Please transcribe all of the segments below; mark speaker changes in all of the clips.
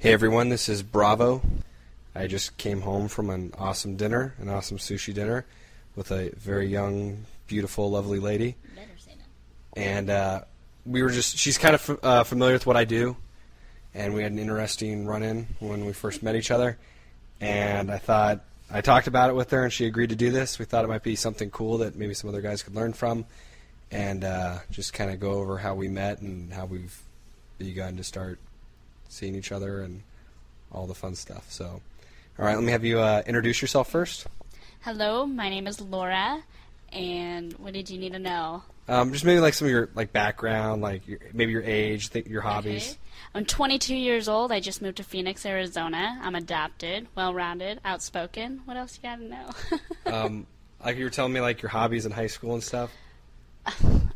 Speaker 1: Hey everyone, this is Bravo. I just came home from an awesome dinner, an awesome sushi dinner, with a very young, beautiful, lovely lady.
Speaker 2: Better say that.
Speaker 1: And she's kind of familiar with what I do, and we had an interesting run-in when we first met each other. And I talked about it with her, and she agreed to do this. We thought it might be something cool that maybe some other guys could learn from, and just kind of go over how we met and how we've begun to start seeing each other and all the fun stuff. So, all right, let me have you introduce yourself first.
Speaker 2: Hello, my name is Laura, and what did you need to know?
Speaker 1: Just maybe like some of your background, like maybe your age, your hobbies.
Speaker 2: Okay. I'm 22 years old. I just moved to Phoenix, Arizona. I'm adopted, well-rounded, outspoken. What else you got to know?
Speaker 1: Like you were telling me, like your hobbies in high school and stuff.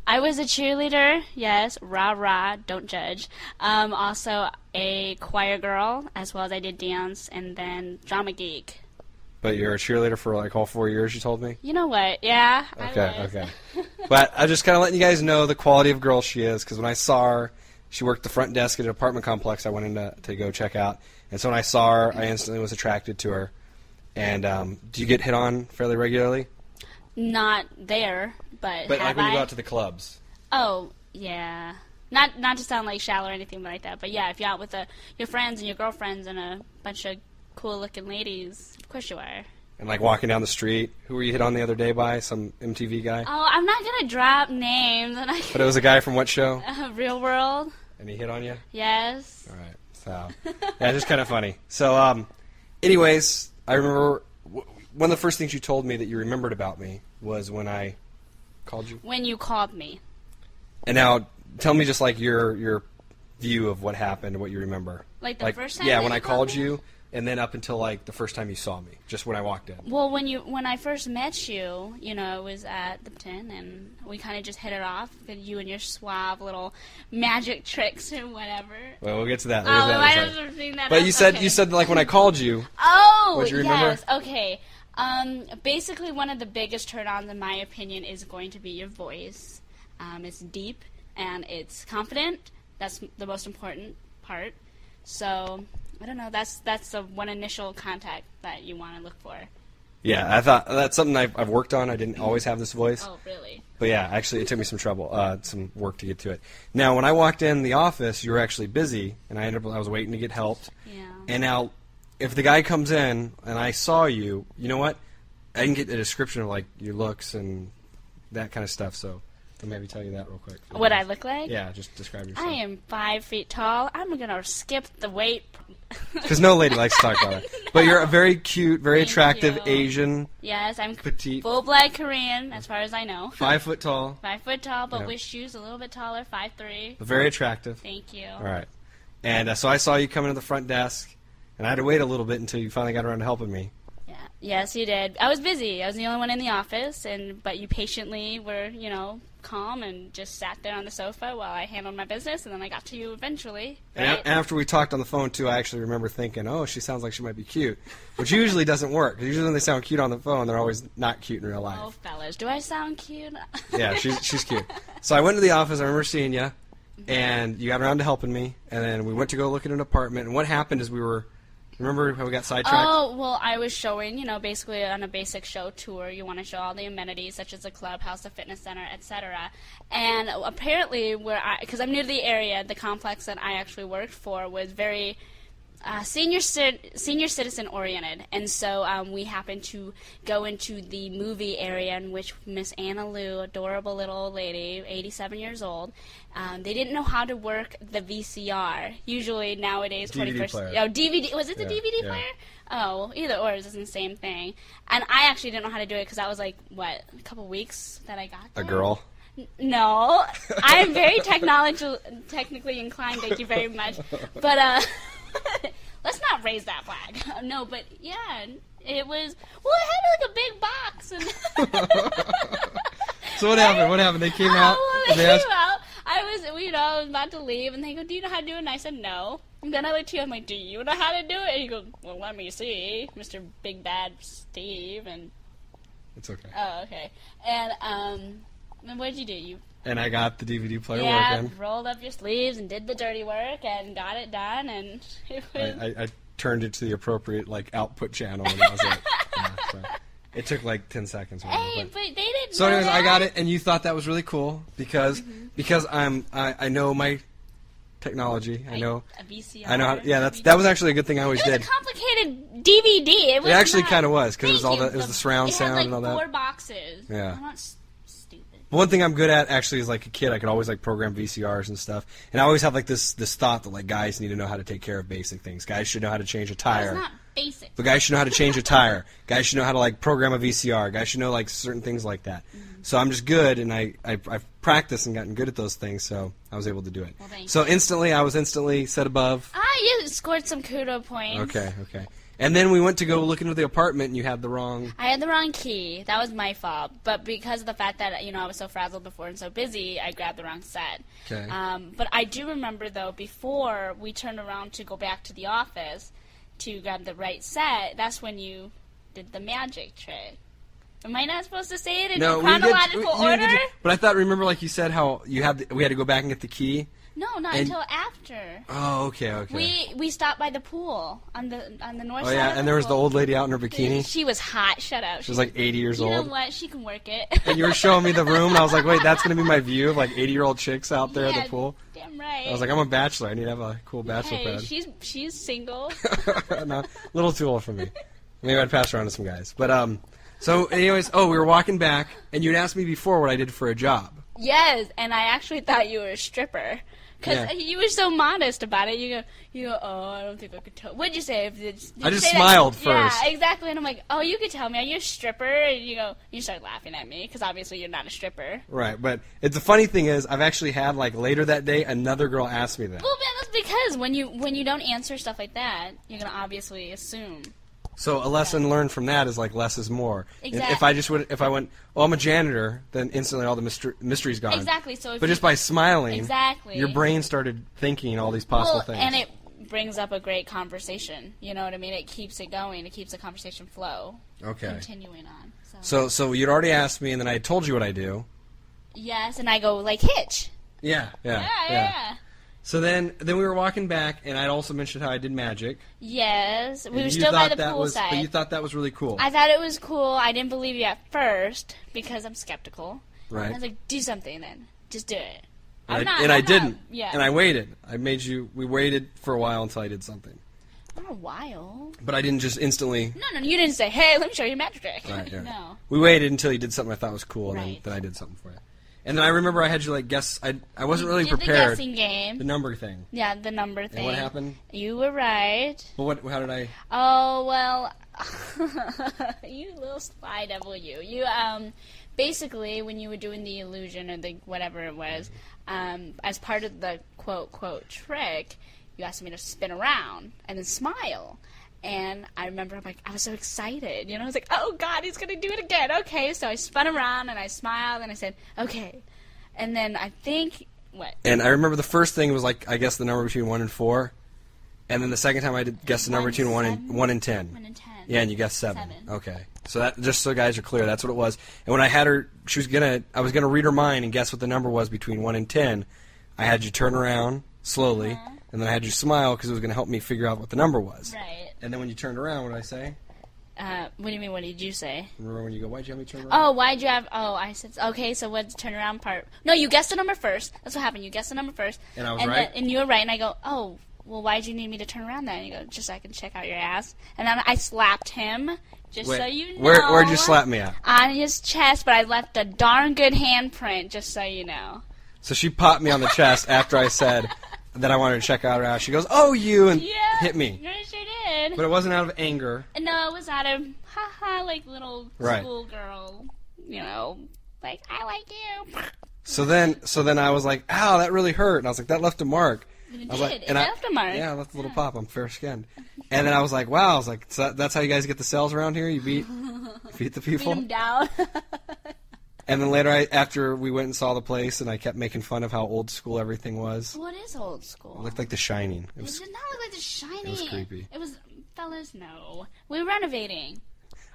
Speaker 2: I was a cheerleader, yes, rah-rah, don't judge. Also a choir girl, as well as I did dance, and then drama geek.
Speaker 1: But you're a cheerleader for like all 4 years, you told me?
Speaker 2: You know what, yeah,
Speaker 1: Okay. But I just kind of letting you guys know the quality of girl she is, because when I saw her, she worked the front desk at an apartment complex I went in to go check out. And so when I saw her, I instantly was attracted to her. And do you get hit on fairly regularly?
Speaker 2: Not there, but
Speaker 1: like when you go out to the clubs.
Speaker 2: Oh, yeah. Not to sound like shallow or anything like that, but yeah, if you're out with your friends and your girlfriends and a bunch of cool-looking ladies, of course you are.
Speaker 1: And like walking down the street, who were you hit on the other day by? Some MTV guy?
Speaker 2: Oh, I'm not going to drop names.
Speaker 1: But it was a guy from what show?
Speaker 2: Real World.
Speaker 1: And he hit on you?
Speaker 2: Yes.
Speaker 1: All right. So, yeah, just kind of funny. So, anyways, I remember one of the first things you told me that you remembered about me was when I called you.
Speaker 2: When you called me.
Speaker 1: And now, tell me just like your view of what happened and what you remember.
Speaker 2: Like the first time?
Speaker 1: Yeah,
Speaker 2: that
Speaker 1: when
Speaker 2: you
Speaker 1: I called
Speaker 2: me?
Speaker 1: you, and then up until like the first time you saw me, just when I walked in.
Speaker 2: Well, when I first met you, it was at the 10, and we kind of just hit it off. You and your suave little magic tricks or whatever.
Speaker 1: Well, we'll get to that.
Speaker 2: Oh, I haven't seen that.
Speaker 1: But
Speaker 2: up.
Speaker 1: you said
Speaker 2: Okay.
Speaker 1: you said like when I called you.
Speaker 2: Oh,
Speaker 1: what, you remember?
Speaker 2: yes. Okay. Basically, one of the biggest turn-ons, in my opinion, is going to be your voice. It's deep and it's confident. That's the most important part. So, I don't know. That's the one initial contact that you want to look for.
Speaker 1: Yeah, I thought that's something I've worked on. I didn't always have this voice.
Speaker 2: Oh, really?
Speaker 1: But yeah, actually, it took me some trouble, some work to get to it. Now, when I walked in the office, you were actually busy, and I was waiting to get helped.
Speaker 2: Yeah.
Speaker 1: And now, if the guy comes in and I saw you, you know what? I can get a description of like your looks and that kind of stuff. So I'll maybe tell you that real quick.
Speaker 2: What I look like?
Speaker 1: Yeah, just describe yourself.
Speaker 2: I am 5 feet tall. I'm gonna skip the weight.
Speaker 1: Because no lady likes to talk about it. But you're a very cute, very
Speaker 2: Thank
Speaker 1: attractive
Speaker 2: you.
Speaker 1: Asian.
Speaker 2: Yes, I'm
Speaker 1: petite,
Speaker 2: full-blood Korean, as far as I know.
Speaker 1: 5 foot tall.
Speaker 2: 5 foot tall, but
Speaker 1: Yeah.
Speaker 2: with shoes a little bit taller, 5'3".
Speaker 1: Very attractive.
Speaker 2: Thank you.
Speaker 1: All right. And so I saw you coming to the front desk, and I had to wait a little bit until you finally got around to helping me.
Speaker 2: Yeah. Yes, you did. I was busy. I was the only one in the office, but you patiently were, calm and just sat there on the sofa while I handled my business, and then I got to you eventually. Right?
Speaker 1: And after we talked on the phone, too, I actually remember thinking, oh, she sounds like she might be cute, which usually doesn't work. Usually when they sound cute on the phone, they're always not cute in real life.
Speaker 2: Oh, fellas, do I sound cute?
Speaker 1: Yeah, she's cute. So I went to the office. I remember seeing you, and you got around to helping me, and then we went to go look at an apartment. And what happened is remember how we got sidetracked?
Speaker 2: Oh, well, I was showing, basically on a basic show tour, you want to show all the amenities, such as the clubhouse, the fitness center, etc. And apparently, because I'm new to the area, the complex that I actually worked for was very senior citizen oriented, and so we happened to go into the movie area in which Miss Anna Lou, adorable little old lady, 87 years old, they didn't know how to work the VCR. Usually nowadays,
Speaker 1: DVD
Speaker 2: 21st.
Speaker 1: player.
Speaker 2: Oh, DVD. Was it the DVD
Speaker 1: yeah.
Speaker 2: player? Oh, well, either or is the same thing. And I actually didn't know how to do it because that was like a couple weeks that I got there.
Speaker 1: A girl?
Speaker 2: No, I am very technically inclined. Thank you very much, but let's not raise that flag. No, but yeah, it was. Well, it had like a big box. And
Speaker 1: So what happened? What happened? They came out.
Speaker 2: They
Speaker 1: They
Speaker 2: came
Speaker 1: asked,
Speaker 2: out. I was about to leave, and they go, "Do you know how to do it?" And I said, "No." And then I looked to you. I'm like, "Do you know how to do it?" And he goes, "Well, let me see, Mr. Big Bad Steve." And
Speaker 1: it's okay.
Speaker 2: oh, okay. And what did you do? You
Speaker 1: And I got the DVD player
Speaker 2: Yeah,
Speaker 1: working.
Speaker 2: rolled up your sleeves and did the dirty work and got it done. And it was...
Speaker 1: I turned it to the appropriate output channel, and that was it. Yeah, so it took 10 seconds.
Speaker 2: Hey, but they didn't.
Speaker 1: So, anyways,
Speaker 2: know
Speaker 1: I got
Speaker 2: that.
Speaker 1: it, and you thought that was really cool because I know my technology. I know
Speaker 2: a VCR.
Speaker 1: I know how. Yeah, that was actually a good thing I always did.
Speaker 2: It was a complicated DVD. It was
Speaker 1: It actually
Speaker 2: not-
Speaker 1: kind of was because it was
Speaker 2: Thank
Speaker 1: all
Speaker 2: you.
Speaker 1: the surround
Speaker 2: it
Speaker 1: sound
Speaker 2: had,
Speaker 1: and all that.
Speaker 2: 4 boxes.
Speaker 1: Yeah.
Speaker 2: I'm not stupid.
Speaker 1: One thing I'm good at actually is a kid I could always program VCRs and stuff, and I always have this thought that guys need to know how to take care of basic things. Guys should know how to change a tire.
Speaker 2: It's not basic.
Speaker 1: But guys should know how to change a tire. Guys should know how to program a VCR. Guys should know certain things like that.
Speaker 2: Mm-hmm.
Speaker 1: So I'm just good, and I've practiced and gotten good at those things, so I was able to do it.
Speaker 2: Well, thank
Speaker 1: So
Speaker 2: you.
Speaker 1: I was instantly set above.
Speaker 2: You scored some kudo points.
Speaker 1: Okay. And then we went to go look into the apartment, and you had the wrong.
Speaker 2: I had the wrong key. That was my fault. But because of the fact that I was so frazzled before and so busy, I grabbed the wrong set.
Speaker 1: Okay.
Speaker 2: But I do remember though, before we turned around to go back to the office to grab the right set, that's when you did the magic trick. Am I not supposed to say it in chronological order?
Speaker 1: But I thought, remember, you said how we had to go back and get the key.
Speaker 2: No, not until after.
Speaker 1: Oh, okay.
Speaker 2: We stopped by the pool on the north side.
Speaker 1: Oh yeah,
Speaker 2: of
Speaker 1: and there was the
Speaker 2: pool.
Speaker 1: old lady out in her bikini.
Speaker 2: She was hot. Shut up.
Speaker 1: She was 80 years
Speaker 2: You
Speaker 1: old.
Speaker 2: know what? She can work it.
Speaker 1: And you were showing me the room, and I was like, wait, that's going to be my view of 80-year-old chicks out there at the pool.
Speaker 2: Damn right.
Speaker 1: I was like, I'm a bachelor. I need to have a cool bachelor
Speaker 2: Hey,
Speaker 1: pad.
Speaker 2: she's single.
Speaker 1: No, a little too old for me. Maybe I'd pass around to some guys. But so anyways, we were walking back, and you'd asked me before what I did for a job.
Speaker 2: Yes, and I actually thought you were a stripper. Because
Speaker 1: Yeah.
Speaker 2: you were so modest about it. You go, oh, I don't think I could tell. What'd you say? Did
Speaker 1: I
Speaker 2: you
Speaker 1: just
Speaker 2: say that?
Speaker 1: smiled first.
Speaker 2: Yeah, exactly. And I'm like, oh, you could tell me. Are you a stripper? And you start laughing at me because obviously you're not a stripper.
Speaker 1: Right, but the funny thing is, I've actually had later that day, another girl ask me that.
Speaker 2: Well, man, that's because when you don't answer stuff like that, you're gonna obviously assume.
Speaker 1: So a lesson learned from that is less is more.
Speaker 2: Exactly.
Speaker 1: If I went, I'm a janitor, then instantly all the mystery's gone.
Speaker 2: Exactly. So,
Speaker 1: But just by smiling,
Speaker 2: exactly,
Speaker 1: your brain started thinking all these possible things.
Speaker 2: And it brings up a great conversation. You know what I mean? It keeps it going. It keeps the conversation flow.
Speaker 1: Okay.
Speaker 2: Continuing on.
Speaker 1: So you'd already asked me, and then I told you what I do.
Speaker 2: Yes, and I go hitch.
Speaker 1: Yeah. So then we were walking back, and I'd also mentioned how I did magic.
Speaker 2: Yes, we were
Speaker 1: You
Speaker 2: still by
Speaker 1: thought
Speaker 2: the pool side.
Speaker 1: But you thought that was really cool.
Speaker 2: I thought it was cool. I didn't believe you at first because I'm skeptical.
Speaker 1: Right.
Speaker 2: I was like, do something then. Just do it.
Speaker 1: And I didn't.
Speaker 2: Yeah.
Speaker 1: And I waited. We waited for a while until I did something.
Speaker 2: Not a while.
Speaker 1: But I didn't just instantly.
Speaker 2: No, you didn't say, hey, let me show you a magic trick.
Speaker 1: Right, yeah.
Speaker 2: No.
Speaker 1: We waited until you did something I thought was cool, and
Speaker 2: Right.
Speaker 1: then I did something for you. And then I remember I had you guess. I wasn't really
Speaker 2: Did
Speaker 1: prepared.
Speaker 2: the guessing game.
Speaker 1: The number thing.
Speaker 2: Yeah, the number thing.
Speaker 1: And what happened?
Speaker 2: You were right.
Speaker 1: Well, how did I?
Speaker 2: Oh, well, you little spy devil, you. You, basically, when you were doing the illusion or the whatever it was, as part of the quote trick, you asked me to spin around and then smile. And I remember I was so excited. I was like, oh, God, he's going to do it again. Okay, so I spun around and I smiled and I said, okay. And then I think, what?
Speaker 1: And I remember the first thing was I guess the number between 1 and 4. And then the second time I did guess the number between 1 and 10.
Speaker 2: 1 and 10.
Speaker 1: Yeah, and you guessed 7.
Speaker 2: 7.
Speaker 1: Okay. So that, just so guys are clear, that's what it was. And when I had her, I was gonna read her mind and guess what the number was between 1 and 10. I had you turn around slowly, and then I had you smile because it was gonna help me figure out what the number was.
Speaker 2: Right.
Speaker 1: And then when you turned around, what did I say?
Speaker 2: What do you mean, what did you say?
Speaker 1: Remember when you go, why'd you have me turn around?
Speaker 2: Oh, why'd you have... Oh, I said... Okay, so what's the turnaround part? No, you guessed the number first. That's what happened. You guessed the number first.
Speaker 1: And I was right?
Speaker 2: And you were right. And I go, oh, well, why'd you need me to turn around then? And you go, just so I can check out your ass. And then I slapped him, just
Speaker 1: Wait,
Speaker 2: so you know.
Speaker 1: Where'd you slap me at?
Speaker 2: On his chest, but I left a darn good handprint, just so you know.
Speaker 1: So she popped me on the chest after I said that I wanted to check out her ass. She goes, oh, you, and hit me.
Speaker 2: Yeah, sure did.
Speaker 1: But it wasn't out of anger.
Speaker 2: No, it was out of, haha, little schoolgirl, I like you.
Speaker 1: So then I was like, ow, that really hurt. And I was like, that left a mark.
Speaker 2: It
Speaker 1: I was
Speaker 2: did.
Speaker 1: like,
Speaker 2: It left a mark.
Speaker 1: Yeah, I left a little pop. I'm fair-skinned. And then I was like, wow. So that's how you guys get the cells around here? You beat the people?
Speaker 2: Beat them down.
Speaker 1: And then later, after we went and saw the place, and I kept making fun of how old school everything was.
Speaker 2: What is old school?
Speaker 1: It looked like The Shining.
Speaker 2: It did not look like The Shining.
Speaker 1: It was creepy.
Speaker 2: It was, fellas, no. We were renovating.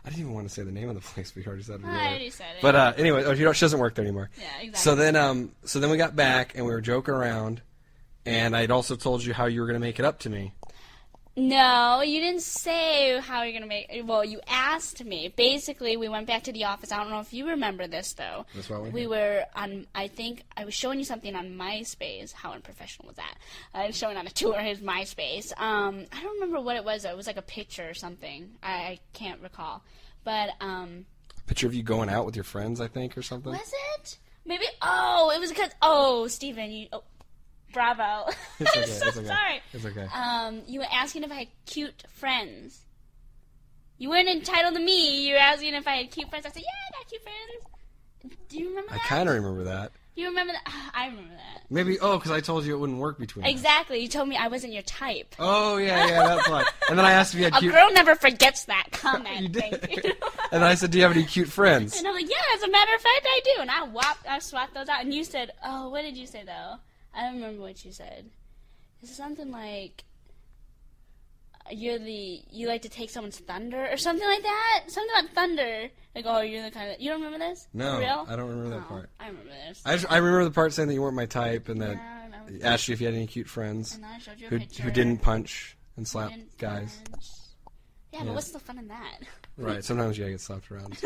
Speaker 1: I didn't even want to say the name of the place. We already said it.
Speaker 2: I already said it.
Speaker 1: But anyway, she doesn't work there anymore.
Speaker 2: Yeah, exactly.
Speaker 1: So then we got back and we were joking around, and I'd also told you how you were going to make it up to me.
Speaker 2: No, you didn't say how you're going to make it. Well, you asked me. Basically, we went back to the office. I don't know if you remember this, though.
Speaker 1: That's why
Speaker 2: we were on, I think, I was showing you something on MySpace. How unprofessional was that? I was showing on a tour his MySpace. I don't remember what it was, though. It was like a picture or something. I can't recall. But,
Speaker 1: A picture of you going out with your friends, I think, or something?
Speaker 2: Was it? Maybe, it was because, Steven, you... Oh, bravo.
Speaker 1: It's okay,
Speaker 2: I'm so
Speaker 1: it's okay.
Speaker 2: sorry.
Speaker 1: It's okay.
Speaker 2: You were asking if I had cute friends. You weren't entitled to me. You were asking if I had cute friends. I said, yeah, I got cute friends. Do you remember that?
Speaker 1: I kind of remember that.
Speaker 2: You remember that? I remember that.
Speaker 1: Maybe, because I told you it wouldn't work between us.
Speaker 2: Exactly. You told me I wasn't your type.
Speaker 1: Oh, yeah, that's why. And then I asked if you had
Speaker 2: A
Speaker 1: cute...
Speaker 2: girl never forgets that comment.
Speaker 1: You did.
Speaker 2: Thank you.
Speaker 1: And I said, do you have any cute friends?
Speaker 2: And I'm like, yeah, as a matter of fact, I do. And I swapped those out. And you said, what did you say, though? I don't remember what you said. Is it something like you like to take someone's thunder or something like that? Something about thunder. Like, you're the kind of... You don't remember this?
Speaker 1: No,
Speaker 2: For real?
Speaker 1: I don't remember that part.
Speaker 2: I remember this.
Speaker 1: I remember the part saying that you weren't my type and that
Speaker 2: Yeah, I remember
Speaker 1: asked you if you had any cute friends
Speaker 2: And then I showed you a picture.
Speaker 1: who didn't punch and slap
Speaker 2: Didn't
Speaker 1: guys.
Speaker 2: punch. Yeah,
Speaker 1: Yeah.
Speaker 2: but what's the fun in that?
Speaker 1: Right, sometimes you gotta get slapped around.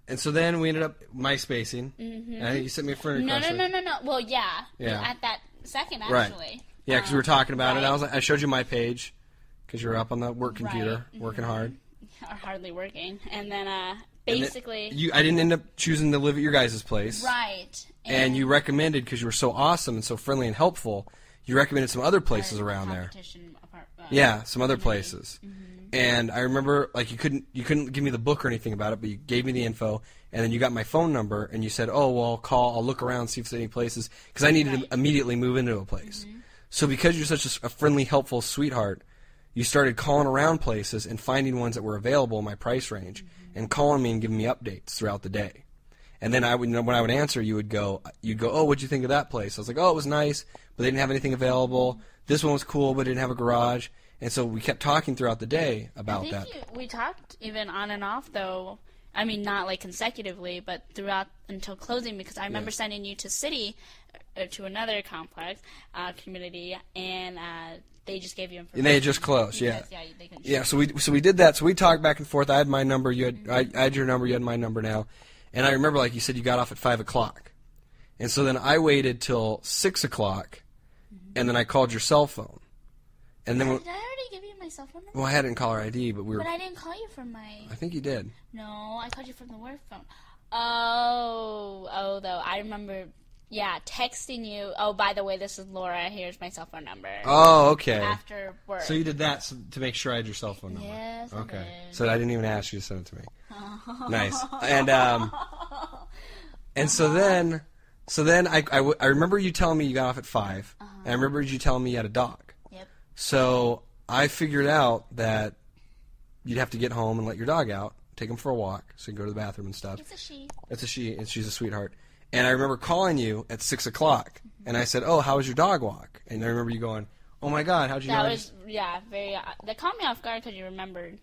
Speaker 1: And so then we ended up MySpacing. Mm-hmm. And I think you sent me a friend request.
Speaker 2: No. Well, yeah.
Speaker 1: Yeah.
Speaker 2: At that second,
Speaker 1: Right.
Speaker 2: actually.
Speaker 1: Yeah, because we were talking about it.
Speaker 2: right.
Speaker 1: I showed you my page because you were up on the work computer,
Speaker 2: Right.
Speaker 1: working hard.
Speaker 2: Or hardly working. And then,
Speaker 1: And
Speaker 2: basically...
Speaker 1: I didn't end up choosing to live at your guys' place.
Speaker 2: Right.
Speaker 1: And you recommended, because you were so awesome and so friendly and helpful, you recommended some other places around there. Yeah, some other places.
Speaker 2: Mm-hmm.
Speaker 1: And I remember, like, you couldn't give me the book or anything about it, but you gave me the info, and then you got my phone number, and you said, I'll look around, see if there's any places, because I needed to immediately move into a place.
Speaker 2: Mm-hmm.
Speaker 1: So because you're such a friendly, helpful sweetheart, you started calling around places and finding ones that were available in my price range, and calling me and giving me updates throughout the day. And then when I would answer, you'd go, what'd you think of that place? I was like, it was nice, but they didn't have anything available. This one was cool, but it didn't have a garage. And so we kept talking throughout the day about that.
Speaker 2: We talked even on and off, though. I mean, not like consecutively, but throughout until closing, because I remember sending you to city, to another complex, community, and they just gave you information.
Speaker 1: And they had just closed,
Speaker 2: because, they couldn't
Speaker 1: Yeah, so we did that. So we talked back and forth. I had my number. I had your number. You had my number now. And I remember, like you said, you got off at 5 o'clock. And so then I waited till 6 o'clock, and then I called your cell phone. And then
Speaker 2: Did I already give you my cell phone number?
Speaker 1: well, I had it in caller ID, but
Speaker 2: But I didn't call you from my...
Speaker 1: I think you did.
Speaker 2: No, I called you from the work phone. Though, I remember, texting you. Oh, by the way, this is Laura. Here's my cell phone number.
Speaker 1: Oh, okay.
Speaker 2: After work.
Speaker 1: So you did that to make sure I had your cell phone number.
Speaker 2: Yes, I
Speaker 1: Okay.
Speaker 2: did.
Speaker 1: So I didn't even ask you to send it to me. Nice. And so then I remember you telling me you got off at 5, and I remember you telling me you had a dog.
Speaker 2: Yep.
Speaker 1: So I figured out that you'd have to get home and let your dog out, take him for a walk, so you can go to the bathroom and stuff.
Speaker 2: It's a she.
Speaker 1: It's a she, and she's a sweetheart. And I remember calling you at 6 o'clock, and I said, how was your dog walk? And I remember you going, oh my God, how'd you know?
Speaker 2: That was, very, that caught me off guard because you remembered.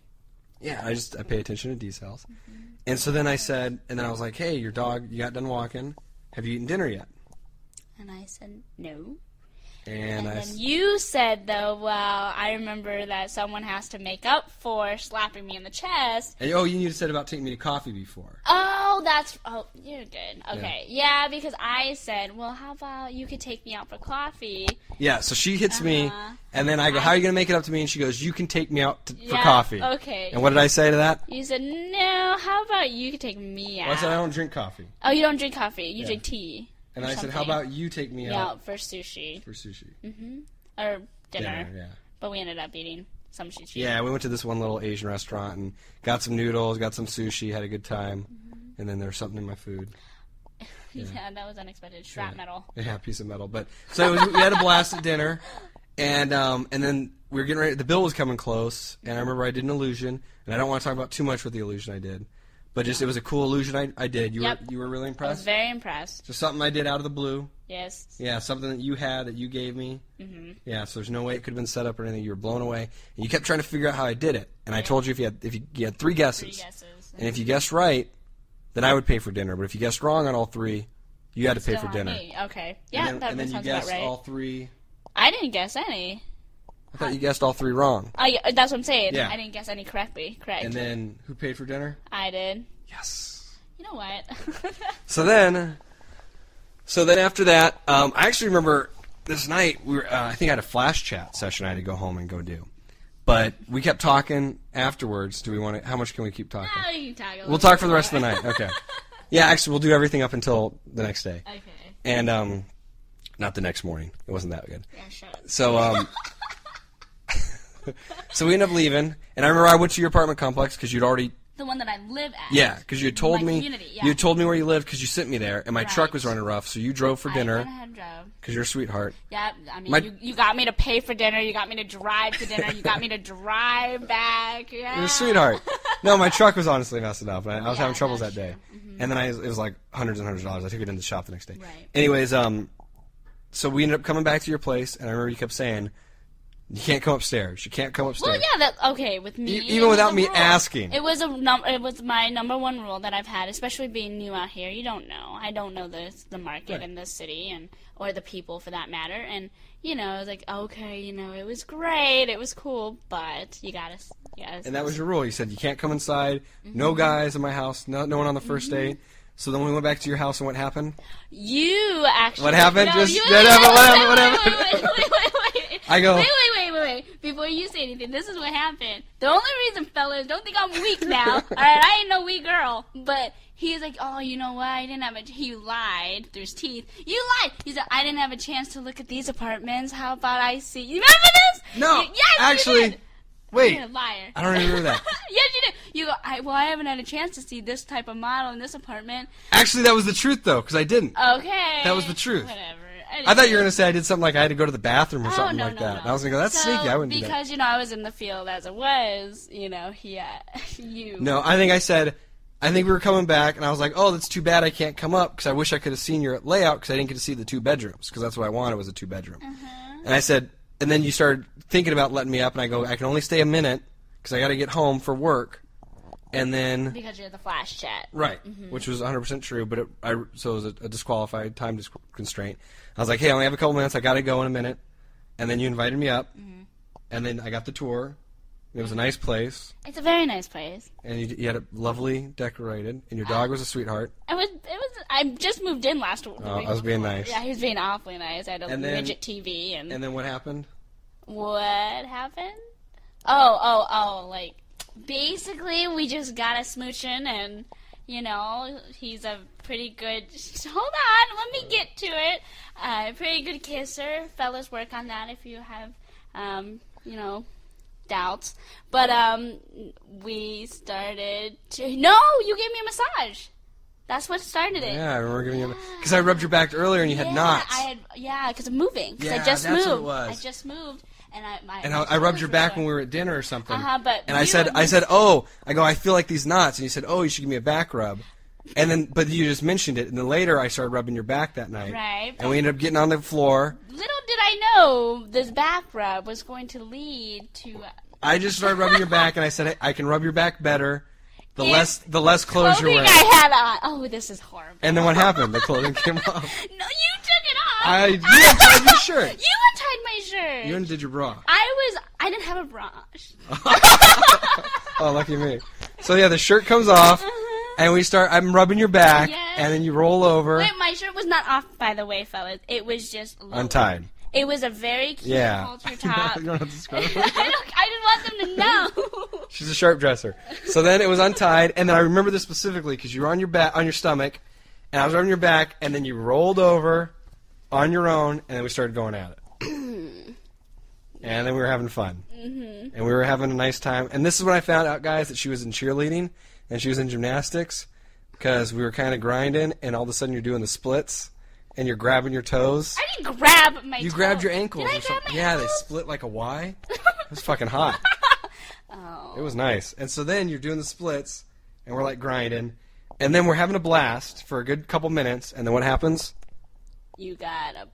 Speaker 1: Yeah, I pay attention to details. And so then I said, and then I was like, hey, your dog, you got done walking. Have you eaten dinner yet?
Speaker 2: And I said, no.
Speaker 1: And
Speaker 2: then you said, though, well, I remember that someone has to make up for slapping me in the chest.
Speaker 1: And, you said about taking me to coffee before.
Speaker 2: You did. Okay. Yeah, because I said, well, how about you could take me out for coffee?
Speaker 1: Yeah, so she hits me, and then I go, how are you going to make it up to me? And she goes, you can take me out for coffee.
Speaker 2: Okay.
Speaker 1: And what did I say to that?
Speaker 2: You said, no, how about you could take me out?
Speaker 1: Well, I said, I don't drink coffee.
Speaker 2: Oh, you don't drink coffee. You drink tea.
Speaker 1: And I said, how about you take me out?
Speaker 2: For sushi.
Speaker 1: For sushi.
Speaker 2: Mm-hmm. Or dinner.
Speaker 1: Yeah.
Speaker 2: But we ended up eating some sushi.
Speaker 1: Yeah, we went to this one little Asian restaurant and got some noodles, got some sushi, had a good time. And then there was something in my food.
Speaker 2: Yeah, that was unexpected. Shrapnel.
Speaker 1: Yeah, a piece of metal. But so we had a blast at dinner, and then we were getting ready. The bill was coming close, and I remember I did an illusion, and I don't want to talk about too much with the illusion I did, But just it was a cool illusion I did. You were really
Speaker 2: I
Speaker 1: impressed?
Speaker 2: was very impressed.
Speaker 1: Just something I did out of the blue.
Speaker 2: Yes.
Speaker 1: Yeah, something that you had that you gave me.
Speaker 2: Mm-hmm.
Speaker 1: Yeah, so there's no way it could have been set up or anything. You were blown away. And you kept trying to figure out how I did it. And I told you if you had 3 guesses.
Speaker 2: 3 guesses.
Speaker 1: And if you guessed right, then I would pay for dinner. But if you guessed wrong on all 3, you had to pay
Speaker 2: Still
Speaker 1: for
Speaker 2: on
Speaker 1: dinner.
Speaker 2: me. Okay. Yeah,
Speaker 1: And
Speaker 2: that
Speaker 1: then you
Speaker 2: sounds
Speaker 1: guessed
Speaker 2: about right.
Speaker 1: all 3.
Speaker 2: I didn't guess any.
Speaker 1: I thought you guessed all 3 wrong.
Speaker 2: That's what I'm saying.
Speaker 1: Yeah.
Speaker 2: I didn't guess any correctly. Correct.
Speaker 1: And then who paid for dinner?
Speaker 2: I did.
Speaker 1: Yes.
Speaker 2: You know what?
Speaker 1: So then after that, I actually remember this night we were. I think I had a flash chat session I had to go home and go do, but we kept talking afterwards. Do we want to? How much can we keep talking?
Speaker 2: No, you can talk a little
Speaker 1: We'll talk
Speaker 2: bit
Speaker 1: for the rest of the
Speaker 2: more.
Speaker 1: night. Okay. Yeah, actually, we'll do everything up until the next day.
Speaker 2: Okay.
Speaker 1: And not the next morning. It wasn't that good.
Speaker 2: Yeah, shut up.
Speaker 1: So so we ended up leaving, and I remember I went to your apartment complex because you'd already.
Speaker 2: The one that I live at.
Speaker 1: Yeah, because you had told
Speaker 2: My
Speaker 1: me
Speaker 2: community, yeah.
Speaker 1: you had told me where you lived because you sent me there, and my truck
Speaker 2: Right.
Speaker 1: was running rough, so you drove for
Speaker 2: I
Speaker 1: dinner
Speaker 2: went ahead and drove.
Speaker 1: because you're a sweetheart.
Speaker 2: Yeah, I mean,
Speaker 1: My-
Speaker 2: you got me to pay for dinner. You got me to drive to dinner. You got me to drive back. Yeah.
Speaker 1: You're a sweetheart. No, my truck was honestly messing up, and I was
Speaker 2: Yeah,
Speaker 1: having troubles that
Speaker 2: that's
Speaker 1: day.
Speaker 2: true. Mm-hmm.
Speaker 1: And then it was like hundreds and hundreds of dollars. I took it in the shop the next day.
Speaker 2: Right.
Speaker 1: Anyways, so we ended up coming back to your place, and I remember you kept saying, "You can't come upstairs. You can't come upstairs."
Speaker 2: Well, yeah, okay, with me.
Speaker 1: Even
Speaker 2: it was
Speaker 1: without
Speaker 2: a
Speaker 1: me
Speaker 2: rule.
Speaker 1: asking.
Speaker 2: It was it was my number 1 rule that I've had, especially being new out here. You don't know. I don't know the market
Speaker 1: Right.
Speaker 2: in this city or the people for that matter. And I was like, okay, it was great, it was cool, but you gotta.
Speaker 1: And that was your rule. You said you can't come inside. No guys in my house. No one on the first date. So then we went back to your house, and what happened?
Speaker 2: You actually.
Speaker 1: What happened?
Speaker 2: No,
Speaker 1: Just
Speaker 2: you,
Speaker 1: what happened? What happened?
Speaker 2: Wait.
Speaker 1: I go.
Speaker 2: Wait. Before you say anything, this is what happened. The only reason, fellas, don't think I'm weak now. All right, I ain't no weak girl. But he's like, oh, you know what? I didn't have he lied through his teeth. You lied. He said, I didn't have a chance to look at these apartments. How about I see? You remember this?
Speaker 1: No.
Speaker 2: Yes,
Speaker 1: actually.
Speaker 2: you did.
Speaker 1: Wait.
Speaker 2: You're a liar.
Speaker 1: I don't remember that.
Speaker 2: Yes, you did. You go, I haven't had a chance to see this type of model in this apartment.
Speaker 1: Actually, that was the truth, though, because I didn't.
Speaker 2: Okay.
Speaker 1: That was the truth.
Speaker 2: Whatever.
Speaker 1: I thought you were going to say I did something like I had to go to the bathroom or something
Speaker 2: no,
Speaker 1: like
Speaker 2: no,
Speaker 1: that.
Speaker 2: no.
Speaker 1: And I was going to go, that's sneaky. I wouldn't do that.
Speaker 2: Because, I was in the field as it was, you.
Speaker 1: No, I think we were coming back, and I was like, oh, that's too bad I can't come up because I wish I could have seen your layout because I didn't get to see the 2 bedrooms because that's what I wanted was a 2-bedroom. And I said, and then you started thinking about letting me up, and I go, I can only stay a minute because I got to get home for work. And then
Speaker 2: Because you're the flash chat.
Speaker 1: right, which was 100% true, but so it was a disqualified time constraint. I was like, hey, I only have a couple minutes. I got to go in a minute. And then you invited me up, and then I got the tour. It was a nice place,
Speaker 2: It's a very nice place.
Speaker 1: and you had it lovely decorated, and your dog was a sweetheart.
Speaker 2: I just moved in last week.
Speaker 1: Oh, I was being nice.
Speaker 2: Yeah, he was being awfully nice. I had a
Speaker 1: And then-
Speaker 2: midget TV and
Speaker 1: And then what happened?
Speaker 2: what happened? Oh, like basically we just got a smooching and he's a pretty good hold on, let me get to it. Pretty good kisser. Fellas, work on that if you have doubts. But we started to no, you gave me a massage. That's what started it.
Speaker 1: Yeah, I remember giving you because I rubbed your back earlier and you had knots.
Speaker 2: Because I'm moving. Because
Speaker 1: Yeah,
Speaker 2: I just
Speaker 1: that's
Speaker 2: moved.
Speaker 1: what it was.
Speaker 2: I just moved, and
Speaker 1: I rubbed your back when we were at dinner or something.
Speaker 2: But
Speaker 1: and I said, I feel like these knots, and you said, oh, you should give me a back rub. And then, but you just mentioned it, and then later I started rubbing your back that night.
Speaker 2: Right.
Speaker 1: And we ended up getting on the floor.
Speaker 2: Little did I know this back rub was going to lead to.
Speaker 1: I just started rubbing your back, and I said, hey, I can rub your back better. The less clothes you're
Speaker 2: clothing
Speaker 1: wearing.
Speaker 2: I had on. Oh, this is horrible.
Speaker 1: And then what happened? The clothing came off.
Speaker 2: No, you took it off.
Speaker 1: You untied your shirt.
Speaker 2: You untied my shirt.
Speaker 1: You undid your bra.
Speaker 2: I didn't have a bra.
Speaker 1: Oh, lucky me. So yeah, the shirt comes off, and I'm rubbing your back,
Speaker 2: Yes.
Speaker 1: and then you roll over.
Speaker 2: Wait, my shirt was not off, by the way, fellas. It was just lowered.
Speaker 1: Untied.
Speaker 2: It was a very cute halter top.
Speaker 1: You don't have to describe it.
Speaker 2: I just want them to know.
Speaker 1: She's a sharp dresser. So then it was untied, and then I remember this specifically because you were on your stomach, and I was rubbing your back, and then you rolled over on your own, and then we started going at it. And then we were having fun. Mm-hmm. And we were having a nice time. And this is when I found out, guys, that she was in cheerleading, and she was in gymnastics, because we were kind of grinding, and all of a sudden you're doing the splits, and you're grabbing your toes.
Speaker 2: I didn't grab my
Speaker 1: You
Speaker 2: toe.
Speaker 1: grabbed your ankles
Speaker 2: Did I
Speaker 1: or
Speaker 2: grab
Speaker 1: something.
Speaker 2: my
Speaker 1: Yeah, they
Speaker 2: ankles?
Speaker 1: split like a Y. It was fucking hot.
Speaker 2: Oh.
Speaker 1: It was nice. And so then you're doing the splits, and we're like grinding, and then we're having a blast for a good couple minutes, and then what happens?
Speaker 2: You got a...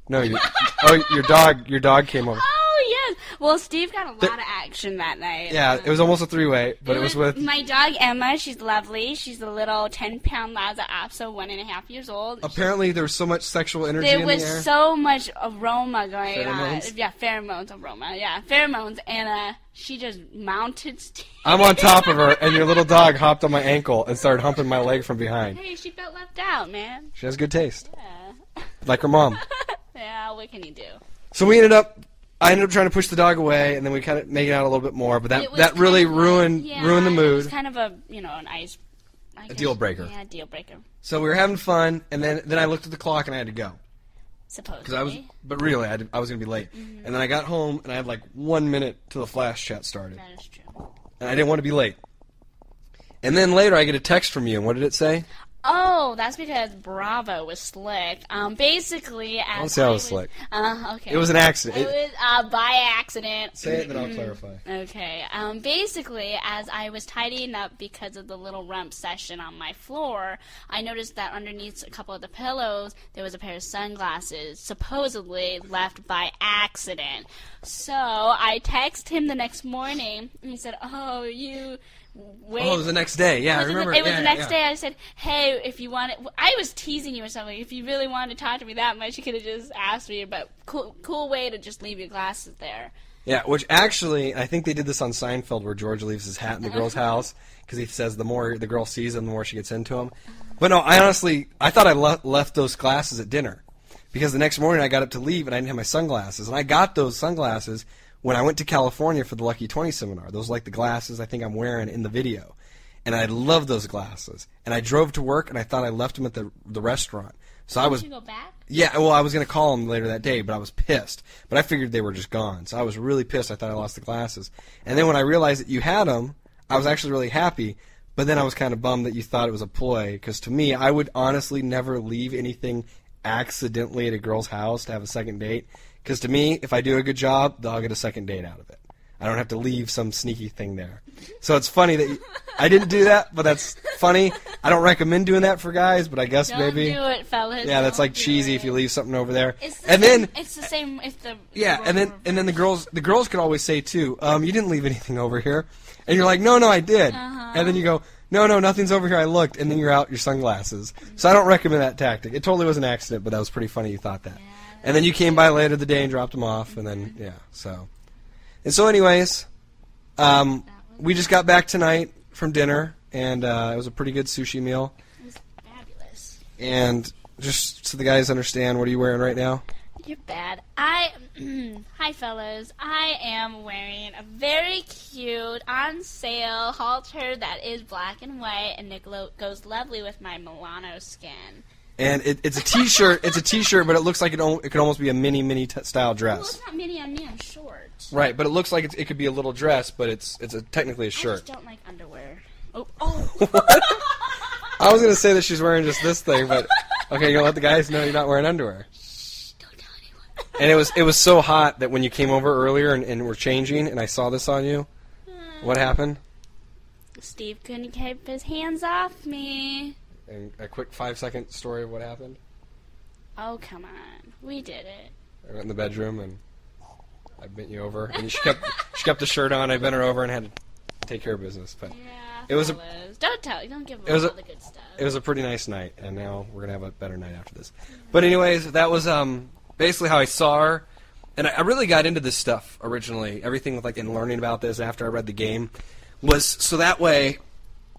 Speaker 1: No, your dog came over.
Speaker 2: Oh, yes. Well, Steve got a lot of action that night.
Speaker 1: Yeah, it was almost a three-way, but it was with...
Speaker 2: My dog, Emma. She's lovely. She's a little 10-pound Lhasa Apso, 1.5 years old.
Speaker 1: Apparently, there was so much sexual energy in the air.
Speaker 2: There was so much aroma going on.
Speaker 1: Pheromones?
Speaker 2: Yeah, aroma. Yeah, pheromones. And she just mounted Steve.
Speaker 1: I'm on top of her, and your little dog hopped on my ankle and started humping my leg from behind.
Speaker 2: Hey, she felt left out, man.
Speaker 1: She has good taste.
Speaker 2: Yeah.
Speaker 1: Like her mom.
Speaker 2: Yeah, what can you do?
Speaker 1: So I ended up trying to push the dog away, and then we kind of made it out a little bit more, but that really ruined the mood.
Speaker 2: It was kind of a, a
Speaker 1: deal breaker.
Speaker 2: Yeah, deal breaker.
Speaker 1: So we were having fun, and then I looked at the clock and I had to go.
Speaker 2: Supposedly.
Speaker 1: But really, I was going to be late. Mm-hmm. And then I got home, and I had like 1 minute till the flash chat started.
Speaker 2: That is true.
Speaker 1: And I didn't want to be late. And then later, I get a text from you, and what did it say?
Speaker 2: Oh, that's because Bravo was slick. Basically, as
Speaker 1: I don't say I was slick.
Speaker 2: Okay.
Speaker 1: It was an accident.
Speaker 2: It was by accident.
Speaker 1: Say it, then I'll clarify.
Speaker 2: Okay. Basically, as I was tidying up because of the little rump session on my floor, I noticed that underneath a couple of the pillows, there was a pair of sunglasses, supposedly left by accident. So I texted him the next morning, and he said, "Oh, you." Wait.
Speaker 1: Oh, it was the next day. Yeah, I remember.
Speaker 2: It was the next day. I said, "Hey, if you want it," I was teasing you or something. If you really wanted to talk to me that much, you could have just asked me. But cool way to just leave your glasses there.
Speaker 1: Yeah, which actually, I think they did this on Seinfeld, where George leaves his hat in the girl's house because he says the more the girl sees him, the more she gets into him. But no, I thought I left those glasses at dinner because the next morning I got up to leave and I didn't have my sunglasses, and I got those sunglasses when I went to California for the Lucky 20 seminar. Those are like the glasses I think I'm wearing in the video. And I love those glasses. And I drove to work, and I thought I left them at the restaurant. So
Speaker 2: Did you go back?
Speaker 1: Yeah, well, I was going to call them later that day, but I was pissed. But I figured they were just gone. So I was really pissed. I thought I lost the glasses. And then when I realized that you had them, I was actually really happy. But then I was kind of bummed that you thought it was a ploy. Because to me, I would honestly never leave anything accidentally at a girl's house to have a second date. Because to me, if I do a good job, I'll get a second date out of it. I don't have to leave some sneaky thing there. So it's funny that I didn't do that, but that's funny. I don't recommend doing that for guys, but I guess
Speaker 2: don't
Speaker 1: maybe.
Speaker 2: Don't do it, fellas.
Speaker 1: Yeah, that's like cheesy if you leave something over there.
Speaker 2: It's the same if the.
Speaker 1: Yeah, and then the girls could always say too, you didn't leave anything over here, and you're like, no, I did, and then you go, no, nothing's over here. I looked, and then you're out your sunglasses. So I don't recommend that tactic. It totally was an accident, but that was pretty funny. You thought that. Yeah. And then you came by later the day and dropped them off, and then, yeah, so. And so anyways, we just got back tonight from dinner, and it was a pretty good sushi meal.
Speaker 2: It was fabulous.
Speaker 1: And just so the guys understand, what are you wearing right now?
Speaker 2: You're bad. Hi fellas, I am wearing a very cute, on sale halter that is black and white, and it goes lovely with my Milano skin.
Speaker 1: And it's a T-shirt. It's a T-shirt, but it looks like it could almost be a mini style dress.
Speaker 2: Well, it's not mini on me. I'm short.
Speaker 1: Right, but it looks like it could be a little dress, but it's technically a shirt.
Speaker 2: I just don't like underwear. Oh.
Speaker 1: What? I was gonna say that she's wearing just this thing, but okay, you're gonna let the guys know you're not wearing underwear.
Speaker 2: Shh! Don't tell anyone.
Speaker 1: And it was so hot that when you came over earlier and were changing, and I saw this on you, what happened?
Speaker 2: Steve couldn't keep his hands off me.
Speaker 1: And a quick 5-second story of what happened.
Speaker 2: Oh, come on. We did it.
Speaker 1: I went in the bedroom, and I bent you over. And she kept the shirt on. I bent her over and had to take care of business. But
Speaker 2: yeah,
Speaker 1: it was
Speaker 2: don't give them all the good stuff.
Speaker 1: It was a pretty nice night, and now we're going to have a better night after this. But anyways, that was basically how I saw her. And I really got into this stuff originally. Everything with, in learning about this after I read the game was so that way...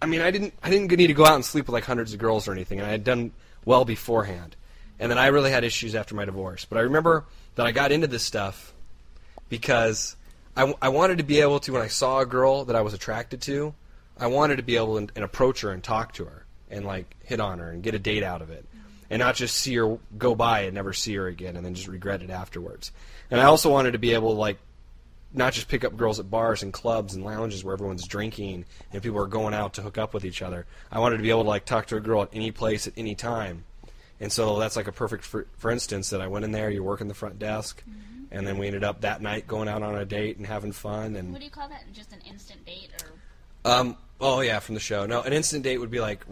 Speaker 1: I mean, I didn't need to go out and sleep with hundreds of girls or anything, and I had done well beforehand. And then I really had issues after my divorce. But I remember that I got into this stuff because I wanted to be able to, when I saw a girl that I was attracted to, I wanted to be able to and approach her and talk to her and hit on her and get a date out of it, and not just see her go by and never see her again and then just regret it afterwards. And I also wanted to be able to not just pick up girls at bars and clubs and lounges where everyone's drinking and people are going out to hook up with each other. I wanted to be able to talk to a girl at any place at any time. And so that's a perfect, for instance, that I went in there, you're working the front desk, and then we ended up that night going out on a date and having fun. And
Speaker 2: what do you call that? Just an instant date? Or
Speaker 1: Oh, yeah, from the show. No, an instant date would be like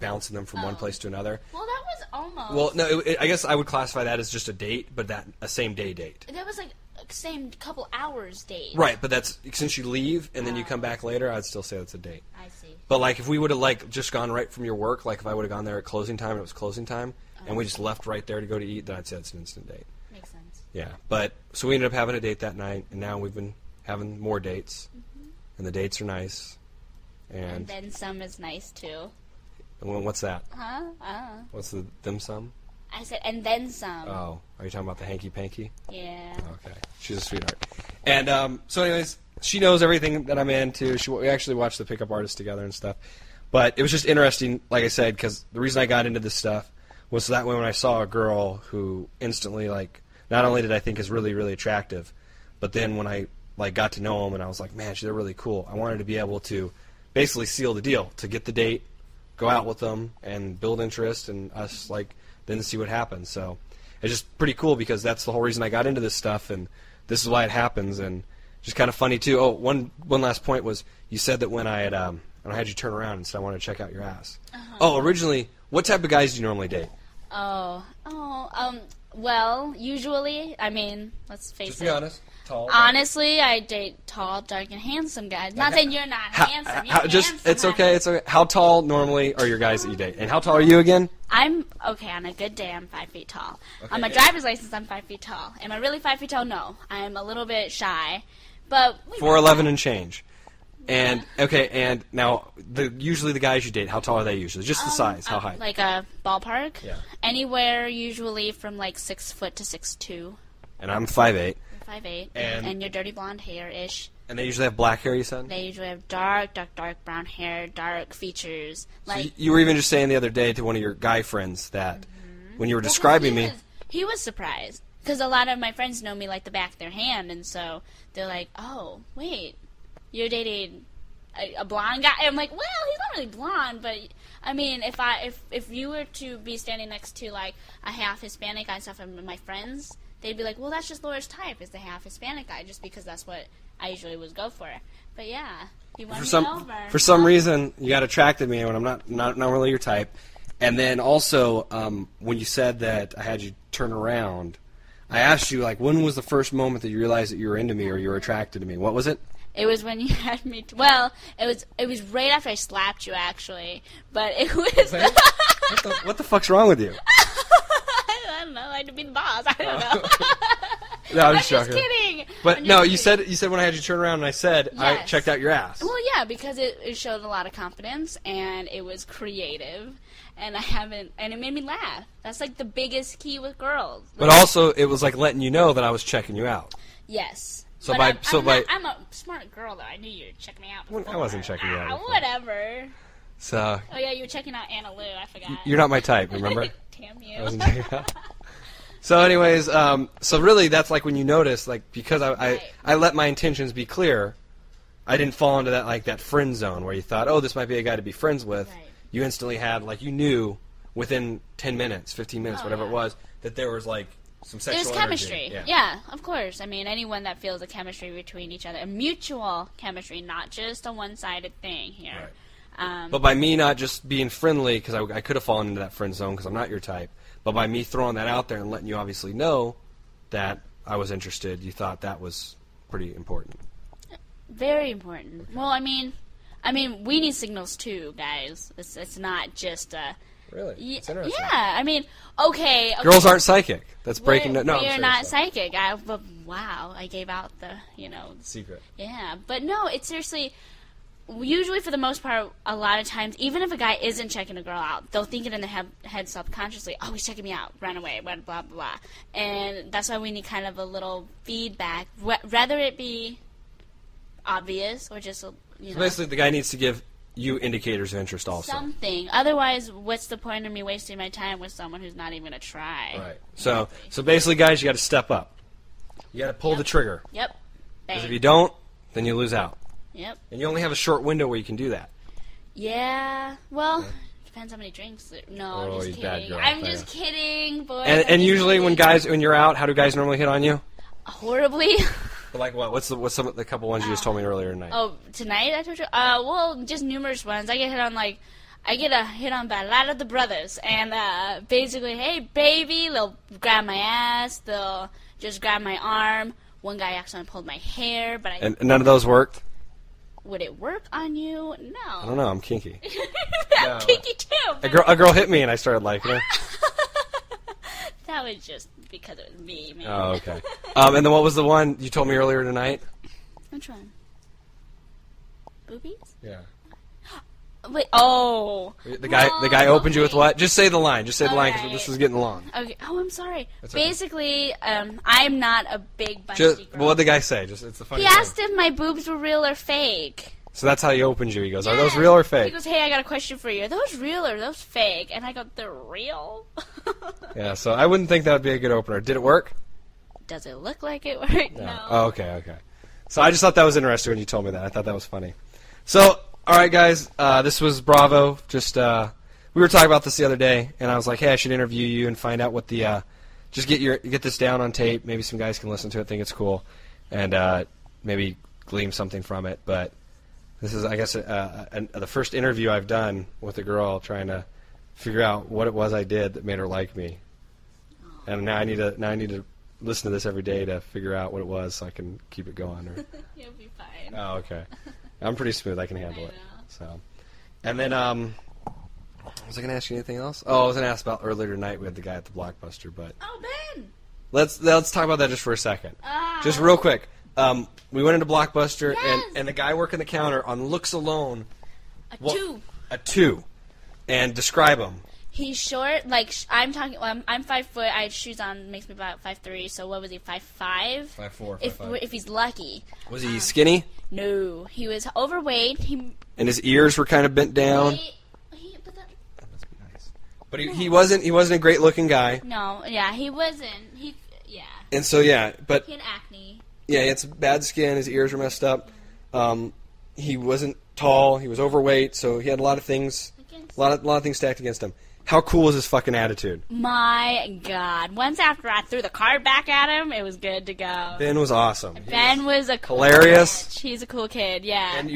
Speaker 1: bouncing them from one place to another.
Speaker 2: Well, that was almost.
Speaker 1: Well, no, I guess I would classify that as just a date, but a same-day date.
Speaker 2: That was like a same couple hours date.
Speaker 1: Right, but that's since you leave and then you come back later, I'd still say that's a date.
Speaker 2: I see.
Speaker 1: But like if we would have just gone right from your work, like if I would have gone there at closing time and it was closing time, and we just left right there to go to eat, then I'd say it's an instant date.
Speaker 2: Makes sense.
Speaker 1: Yeah, but so we ended up having a date that night, and now we've been having more dates, and the dates are nice.
Speaker 2: And then some is nice too.
Speaker 1: What's that?
Speaker 2: Huh?
Speaker 1: What's the dim sum?
Speaker 2: I said, and then some.
Speaker 1: Oh, are you talking about the hanky-panky?
Speaker 2: Yeah.
Speaker 1: Okay. She's a sweetheart. And so anyways, she knows everything that I'm into. We actually watched The Pickup Artist together and stuff. But it was just interesting, like I said, because the reason I got into this stuff was so that way when I saw a girl who instantly, like, not only did I think is really, really attractive, but then when I, like, got to know them and I was like, man, they're really cool. I wanted to be able to basically seal the deal, to get the date, go out with them, and build interest, and us, like, then see what happens. So it's just pretty cool because that's the whole reason I got into this stuff, and this is why it happens. And just kind of funny too. Oh, one last point was you said that when I had you turn around and said I wanted to check out your ass. Oh, originally, what type of guys do you normally date?
Speaker 2: Well, usually, I mean, let's face it.
Speaker 1: Just be honest. Tall.
Speaker 2: Honestly, I date tall, dark, and handsome guys. Not saying you're not handsome. You're handsome.
Speaker 1: It's okay. It's okay. How tall normally are your guys that you date? And how tall are you again?
Speaker 2: I'm okay on a good day. I'm 5 feet tall.
Speaker 1: Okay,
Speaker 2: On my driver's license, I'm 5 feet tall. Am I really 5 feet tall? No, I'm a little bit shy, but
Speaker 1: 4'11" and change. And okay, and now usually the guys you date, how tall are they usually? Just the size, how high?
Speaker 2: Like a ballpark.
Speaker 1: Yeah.
Speaker 2: Anywhere usually from like 6 foot to 6'2".
Speaker 1: And I'm 5'8".
Speaker 2: 5'8",
Speaker 1: And
Speaker 2: and your dirty blonde hair-ish.
Speaker 1: And they usually have black hair, you said?
Speaker 2: They usually have dark brown hair, dark features. Like
Speaker 1: so you were even just saying the other day to one of your guy friends that when you were describing me...
Speaker 2: He was surprised. Because a lot of my friends know me like the back of their hand, and so they're like, oh, wait, you're dating a blonde guy? And I'm like, well, he's not really blonde, but... I mean, if you were to be standing next to, like, a half Hispanic guy and stuff, and my friends... They'd be like, well, that's just Laura's type, is the half Hispanic guy, just because that's what I usually would go for. But yeah, he won me over.
Speaker 1: For some reason, you got attracted to me when I'm not really your type. And then also, when you said that I had you turn around, I asked you, like, when was the first moment that you realized that you were into me or you were attracted to me? What was it?
Speaker 2: It was when you had me. Well, it was right after I slapped you, actually. But it was.
Speaker 1: What the fuck's wrong with you?
Speaker 2: I don't know. I had to be the boss. I don't know.
Speaker 1: No, I'm
Speaker 2: just
Speaker 1: joking.
Speaker 2: kidding.
Speaker 1: But no, you said when I had you turn around and I said I
Speaker 2: Yes.
Speaker 1: checked out your ass.
Speaker 2: Well, yeah, because it showed a lot of confidence and it was creative, and it made me laugh. That's like the biggest key with girls.
Speaker 1: But also, it was like letting you know that I was checking you out.
Speaker 2: Yes.
Speaker 1: So
Speaker 2: but
Speaker 1: by
Speaker 2: I'm a smart girl though. I knew you were checking me out before.
Speaker 1: I wasn't checking you out before.
Speaker 2: Whatever.
Speaker 1: So.
Speaker 2: Oh yeah, you were checking out Anna Lou. I forgot.
Speaker 1: You're not my type, remember?
Speaker 2: Damn
Speaker 1: I
Speaker 2: you.
Speaker 1: wasn't checking you out. So anyways, so really that's like when you notice, like, because I let my intentions be clear, I didn't fall into that friend zone where you thought, oh, this might be a guy to be friends with.
Speaker 2: Right.
Speaker 1: You instantly had, like, you knew within 10 minutes, 15 minutes, whatever it was, that there was, like, some sexual
Speaker 2: There's chemistry.
Speaker 1: energy.
Speaker 2: Yeah, of course. I mean, anyone that feels a chemistry between each other, a mutual chemistry, not just a one-sided thing here.
Speaker 1: Right. But by me not just being friendly, because I could have fallen into that friend zone because I'm not your type, but by me throwing that out there and letting you obviously know that I was interested, you thought that was pretty important.
Speaker 2: Very important. Well, I mean, we need signals too, guys. It's not just
Speaker 1: Really? It's interesting.
Speaker 2: Yeah, I mean, okay.
Speaker 1: Girls aren't psychic. That's breaking. No,
Speaker 2: we're not psychic. But wow, I gave out the
Speaker 1: secret.
Speaker 2: Yeah, but no, it's seriously. Usually, for the most part, a lot of times, even if a guy isn't checking a girl out, they'll think it in their head subconsciously, oh, he's checking me out, run away, blah, blah, blah. And that's why we need kind of a little feedback, rather it be obvious or just,
Speaker 1: So basically, the guy needs to give you indicators of interest also.
Speaker 2: Something. Otherwise, what's the point of me wasting my time with someone who's not even going to try?
Speaker 1: Right. So basically, guys, you got to step up. You got to pull the trigger.
Speaker 2: Yep.
Speaker 1: Because if you don't, then you lose out.
Speaker 2: Yep.
Speaker 1: And you only have a short window where you can do that.
Speaker 2: Yeah. Well, depends how many drinks. No, I'm just kidding. I'm just kidding, boys.
Speaker 1: And usually when you're out, how do guys normally hit on you?
Speaker 2: Horribly.
Speaker 1: But like what? What's some of the couple ones you just told me earlier tonight?
Speaker 2: Oh, tonight I told you. Well, just numerous ones. I get hit on by a lot of the brothers, and basically, hey baby, they'll grab my ass, they'll just grab my arm. One guy accidentally pulled my hair, but
Speaker 1: and none of those worked.
Speaker 2: Would it work on you? No.
Speaker 1: I don't know. I'm kinky.
Speaker 2: I'm kinky too.
Speaker 1: A girl hit me, and I started liking her.
Speaker 2: That was just because it was me, man.
Speaker 1: Oh, okay. And then what was the one you told me earlier tonight?
Speaker 2: Which one? Boobies?
Speaker 1: Yeah.
Speaker 2: Wait. Oh.
Speaker 1: The guy opened you with what? Just say the line. Just say the line because
Speaker 2: Alright.
Speaker 1: this is getting long.
Speaker 2: Okay. Oh, I'm sorry.
Speaker 1: That's okay.
Speaker 2: Basically, I'm not a big busty girl.
Speaker 1: What did the guy say? Just it's the funny
Speaker 2: He
Speaker 1: thing.
Speaker 2: asked if my boobs were real or fake.
Speaker 1: So that's how he opened you. He goes, "Are those real or
Speaker 2: He
Speaker 1: fake?"
Speaker 2: goes, "Hey, I got a question for you. Are those real or are those fake?" And I go, "They're real."
Speaker 1: Yeah. So I wouldn't think that would be a good opener. Did it work?
Speaker 2: Does it look like it worked? No.
Speaker 1: Oh, okay. So I just thought that was interesting when you told me that. I thought that was funny. So, all right, guys, this was Bravo. Just we were talking about this the other day, and I was like, hey, I should interview you and find out what the just get this down on tape. Maybe some guys can listen to it, think it's cool, and maybe glean something from it. But this is, I guess, the first interview I've done with a girl trying to figure out what it was I did that made her like me. And now I need to listen to this every day to figure out what it was so I can keep it going. Or
Speaker 2: You'll be fine.
Speaker 1: oh, okay. I'm pretty smooth. I can handle it. So, and then was I going to ask you anything else? Oh, I was going to ask about earlier tonight. We had the guy at the Blockbuster, but
Speaker 2: Oh, Ben.
Speaker 1: let's talk about that just for a second.
Speaker 2: Ah.
Speaker 1: Just real quick. We went into Blockbuster,
Speaker 2: Yes.
Speaker 1: and the guy working the counter on looks alone.
Speaker 2: A 2.
Speaker 1: 2. And describe him.
Speaker 2: He's short. Like I'm talking. I'm 5 foot. I had shoes on. Makes me about 5'3". So what was he? 5'5".
Speaker 1: 5'4",
Speaker 2: If he's lucky.
Speaker 1: Was he skinny?
Speaker 2: No, he was overweight.
Speaker 1: And his ears were kind of bent down.
Speaker 2: But that,
Speaker 1: That must be nice. But he wasn't a great looking guy.
Speaker 2: no, yeah, he wasn't.
Speaker 1: And so but
Speaker 2: He had acne.
Speaker 1: yeah, he had some bad skin. His ears were messed up. He wasn't tall. He was overweight. So he had a lot of things. A lot of things stacked against him. How cool was his fucking attitude?
Speaker 2: My God! Once after I threw the card back at him, it was good to go.
Speaker 1: Ben was awesome.
Speaker 2: Ben was a cool
Speaker 1: hilarious.
Speaker 2: Bitch. He's a cool kid. Yeah.
Speaker 1: And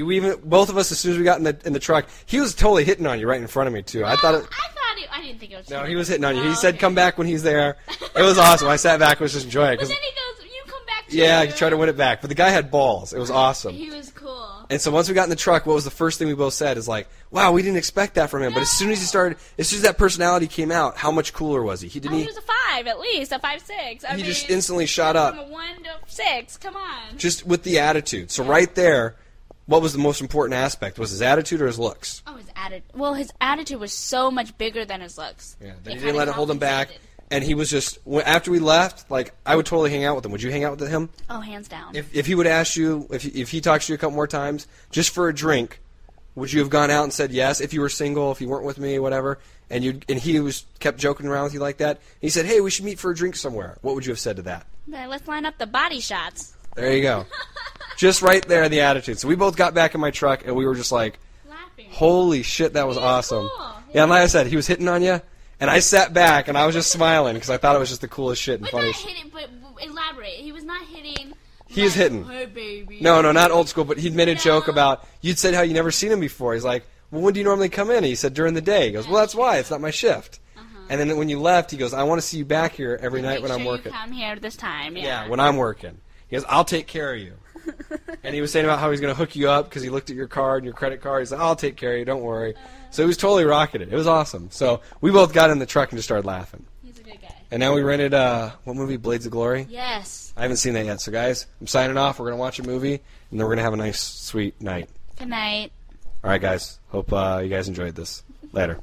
Speaker 1: both of us, as soon as we got in the truck, he was totally hitting on you right in front of me too. I
Speaker 2: didn't think it was.
Speaker 1: No, he was hitting on you. He said, "Come back when he's there." It was awesome. I sat back, was just enjoying it.
Speaker 2: But then he goes, "You come back." Too.
Speaker 1: Yeah, I tried to win it back, but the guy had balls. It was awesome.
Speaker 2: He was cool.
Speaker 1: And so once we got in the truck, what was the first thing we both said is like, "Wow, we didn't expect that from him." But as soon as that personality came out, how much cooler was he? He
Speaker 2: was a 5 at least, a 5'6".
Speaker 1: He just instantly shot up.
Speaker 2: From a 1 to 6. Come on.
Speaker 1: Just with the attitude. So right there, what was the most important aspect? Was his attitude or his looks?
Speaker 2: Oh, his attitude. Well, his attitude was so much bigger than his looks.
Speaker 1: Yeah, he didn't let it hold him back. And he was just, after we left, like, I would totally hang out with him. Would you hang out with him?
Speaker 2: Oh, hands down.
Speaker 1: If he would ask you, if he talks to you a couple more times, just for a drink, would you have gone out and said yes? If you were single, if you weren't with me, whatever, and he kept joking around with you like that, he said, hey, we should meet for a drink somewhere. What would you have said to that?
Speaker 2: Let's line up the body shots.
Speaker 1: There you go. Just right there, the attitude. So we both got back in my truck, and we were just like,
Speaker 2: laughing.
Speaker 1: Holy shit, that was awesome.
Speaker 2: Cool.
Speaker 1: Yeah, and like I said, he was hitting on you. And I sat back, and I was just smiling because I thought it was just the coolest shit and
Speaker 2: But
Speaker 1: funniest.
Speaker 2: not hitting, but elaborate. He was not hitting.
Speaker 1: He was hitting.
Speaker 2: Hey, baby.
Speaker 1: No, not old school, but he'd made a joke about, you'd said how you never seen him before. He's like, well, when do you normally come in? And he said, during the day. He goes, well, that's why. It's not my shift. And then when you left, he goes, I want to see you back here every night when I'm working.
Speaker 2: You come here this time,
Speaker 1: Yeah, when I'm working. He goes, I'll take care of you. And he was saying about how he's going to hook you up because he looked at your card and your credit card. He's like, I'll take care of you, don't worry. So he was totally rocking it. It was awesome. So we both got in the truck and just started laughing.
Speaker 2: He's a good guy.
Speaker 1: And now we rented, what movie, Blades of Glory?
Speaker 2: Yes.
Speaker 1: I haven't seen that yet. So guys, I'm signing off. We're going to watch a movie, and then we're going to have a nice, sweet night.
Speaker 2: Good night.
Speaker 1: All right, guys. Hope you guys enjoyed this. Later.